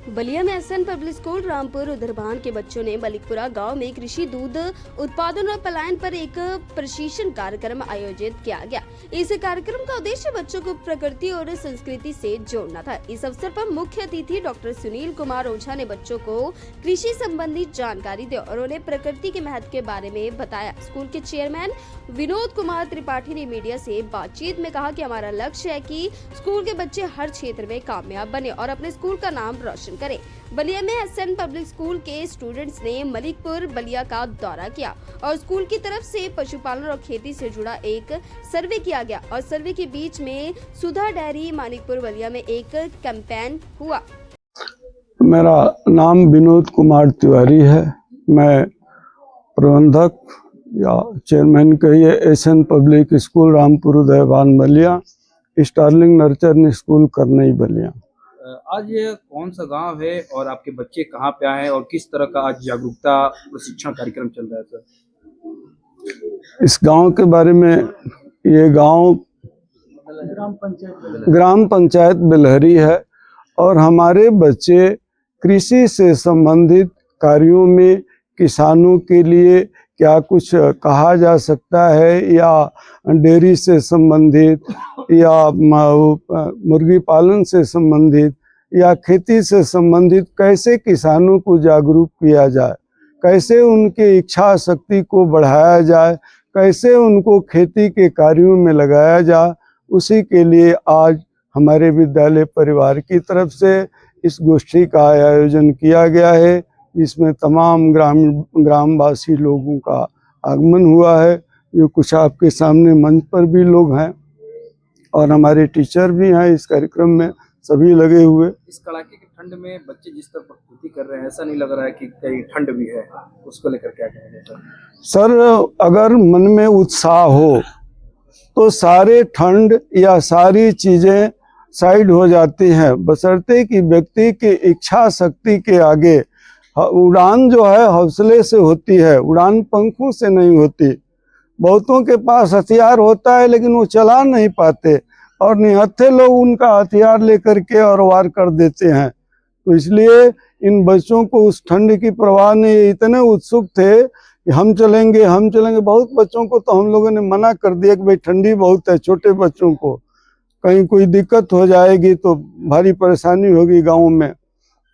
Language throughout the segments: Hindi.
बलिया में एसएन पब्लिक स्कूल रामपुर उधरभान के बच्चों ने मलिकपुरा गांव में कृषि दूध उत्पादन और पलायन पर एक प्रशिक्षण कार्यक्रम आयोजित किया गया। इस कार्यक्रम का उद्देश्य बच्चों को प्रकृति और संस्कृति से जोड़ना था। इस अवसर पर मुख्य अतिथि डॉक्टर सुनील कुमार ओझा ने बच्चों को कृषि संबंधी जानकारी दी और उन्हें प्रकृति के महत्व के बारे में बताया। स्कूल के चेयरमैन विनोद कुमार त्रिपाठी ने मीडिया से बातचीत में कहा कि हमारा लक्ष्य है कि स्कूल के बच्चे हर क्षेत्र में कामयाब बने और अपने स्कूल का नाम रोशन करें। बलिया में एसएन पब्लिक स्कूल के स्टूडेंट्स ने मलिकपुर बलिया का दौरा किया और स्कूल की तरफ से पशुपालन और खेती से जुड़ा एक सर्वे किया गया और सर्वे के बीच में सुधा डेयरी मानिकपुर बलिया में एक कैंपेन हुआ। मेरा नाम विनोद कुमार तिवारी है। मैं प्रबंधक या चेयरमैन कहिए SN public school Rampur Udaybhan Ballia, Starling nurture school Karnai Ballia. आज ये कौन सा गांव है और आपके बच्चे कहाँ पे आए हैं और किस तरह का आज जागरूकता प्रशिक्षण कार्यक्रम चल रहा है सर? इस गांव के बारे में, ये गांव ग्राम पंचायत बिलहरी है और हमारे बच्चे कृषि से संबंधित कार्यों में किसानों के लिए क्या कुछ कहा जा सकता है या डेयरी से संबंधित या मुर्गी पालन से संबंधित या खेती से संबंधित कैसे किसानों को जागरूक किया जाए, कैसे उनके इच्छा शक्ति को बढ़ाया जाए, कैसे उनको खेती के कार्यों में लगाया जाए, उसी के लिए आज हमारे विद्यालय परिवार की तरफ से इस गोष्ठी का आयोजन किया गया है, जिसमें तमाम ग्रामवासी लोगों का आगमन हुआ है। जो कुछ आपके सामने मंच पर भी लोग हैं और हमारे टीचर भी हैं इस कार्यक्रम में, सभी लगे हुए। इस कड़ाके की ठंड में बच्चे जिस तरह प्रस्तुति कर रहे हैं, ऐसा नहीं लग रहा है कि कहीं ठंड भी है? उसको लेकर क्या कहेंगे सर? अगर मन में उत्साह हो तो सारे ठंड या सारी चीजें साइड हो जाती हैं, बशर्ते कि व्यक्ति की इच्छा शक्ति के आगे उड़ान जो है हौसले से होती है, उड़ान पंखों से नहीं होती। बहुतों के पास हथियार होता है लेकिन वो चला नहीं पाते और निहत्थे लोग उनका हथियार लेकर के और वार कर देते हैं। तो इसलिए इन बच्चों को उस ठंड की परवाह नहीं, इतने उत्सुक थे कि हम चलेंगे हम चलेंगे। बहुत बच्चों को तो हम लोगों ने मना कर दिया कि भाई ठंडी बहुत है, छोटे बच्चों को कहीं कोई दिक्कत हो जाएगी तो भारी परेशानी होगी गाँव में,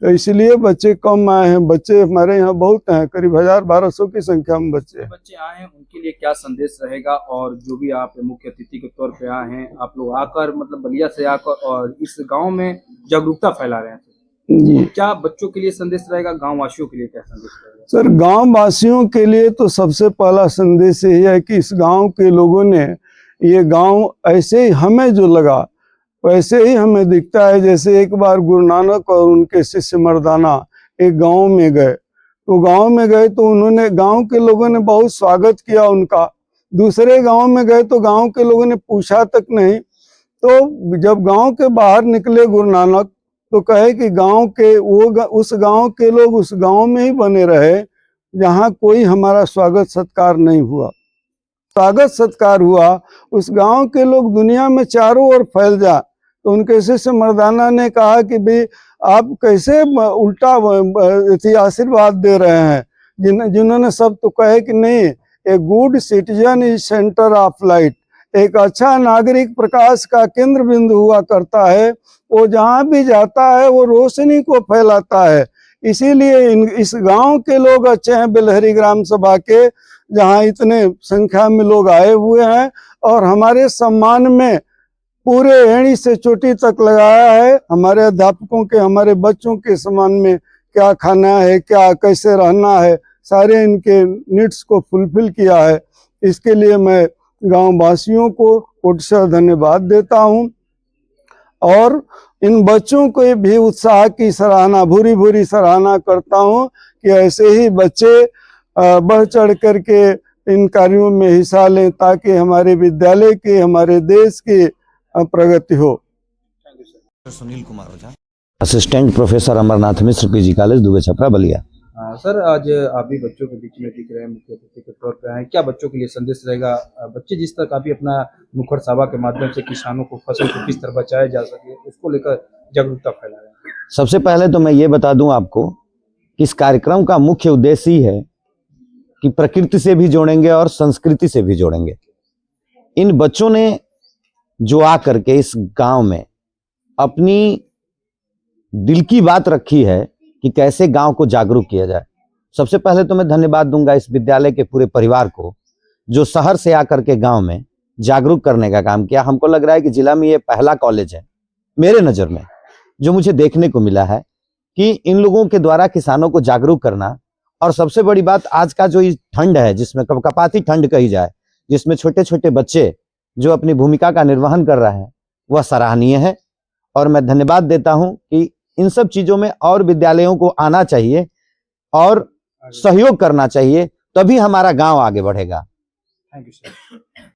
तो इसलिए बच्चे कम आए हैं। बच्चे हमारे यहाँ बहुत हैं, करीब 1000-1200 की संख्या में बच्चे आए हैं। उनके लिए क्या संदेश रहेगा? और जो भी आप मुख्य अतिथि के तौर पे आए हैं, आप लोग आकर मतलब बलिया से आकर और इस गांव में जागरूकता फैला रहे हैं जी, क्या बच्चों के लिए संदेश रहेगा? गाँव वासियों के लिए क्या संदेश रहेगा? सर, गाँव वासियों के लिए तो सबसे पहला संदेश यही है कि इस गाँव के लोगों ने, ये गाँव ऐसे ही हमें जो लगा वैसे ही हमें दिखता है। जैसे एक बार गुरु नानक और उनके शिष्य मर्दाना एक गांव में गए, तो गांव में गए तो उन्होंने, गांव के लोगों ने बहुत स्वागत किया उनका। दूसरे गांव में गए तो गांव के लोगों ने पूछा तक नहीं। तो जब गांव के बाहर निकले गुरु नानक तो कहे कि गांव के उस गांव के लोग उस गांव में ही बने रहे जहां कोई हमारा स्वागत सत्कार नहीं हुआ। स्वागत सत्कार हुआ, उस गांव के लोग दुनिया में चारों ओर फैल जा। तो उनके शिष्य मर्दाना ने कहा कि भाई आप कैसे उल्टा आशीर्वाद दे रहे हैं, जिन्होंने सब तो कहे कि नहीं, a good citizen is centre of light, एक अच्छा नागरिक प्रकाश का केंद्र बिंदु हुआ करता है, वो जहाँ भी जाता है वो रोशनी को फैलाता है। इसीलिए इस गांव के लोग अच्छे हैं, बिलहरी ग्राम सभा के, जहाँ इतने संख्या में लोग आए हुए हैं और हमारे सम्मान में पूरे एड़ी से चोटी तक लगाया है। हमारे अध्यापकों के, हमारे बच्चों के सम्मान में क्या खाना है, क्या कैसे रहना है, सारे इनके नीड्स को फुलफिल किया है। इसके लिए मैं गांव वासियों को कोटि धन्यवाद देता हूं और इन बच्चों को भी उत्साह की सराहना, भूरी भूरी सराहना करता हूं कि ऐसे ही बच्चे बढ़ चढ़ करके इन कार्यों में हिस्सा लें ताकि हमारे विद्यालय के, हमारे देश की प्रगति हो। Sunil Kumar Ojha, assistant professor Amarnath Mishra PG college Dubey Chhapra Ballia. Sir, आज आप भी बच्चों के बीच में दिख रहे हैं, मुख्य अतिथि के तौर पे आए, क्या बच्चों के लिए संदेश रहेगा? बच्चे जिस तरह काफी अपना मुखर सभा के माध्यम से किसानों को फसल को किस तरह बचाया जा सके उसको लेकर जागरूकता फैला रहे हैं। सबसे पहले तो मैं ये बता दूं आपको कि इस कार्यक्रम का मुख्य उद्देश्य ही है कि प्रकृति से भी जोड़ेंगे और संस्कृति से भी जोड़ेंगे। इन बच्चों ने जो आकर के इस गांव में अपनी दिल की बात रखी है कि कैसे गांव को जागरूक किया जाए। सबसे पहले तो मैं धन्यवाद दूंगा इस विद्यालय के पूरे परिवार को जो शहर से आकर के गांव में जागरूक करने का काम किया। हमको लग रहा है कि जिला में ये पहला कॉलेज है मेरे नज़र में जो मुझे देखने को मिला है कि इन लोगों के द्वारा किसानों को जागरूक करना। और सबसे बड़ी बात, आज का जो ठंड है जिसमें कपकपाती ठंड कही जाए, जिसमें छोटे छोटे बच्चे जो अपनी भूमिका का निर्वहन कर रहे हैं, वह सराहनीय है। और मैं धन्यवाद देता हूं कि इन सब चीजों में और विद्यालयों को आना चाहिए और सहयोग करना चाहिए, तभी हमारा गांव आगे बढ़ेगा। Thank you sir.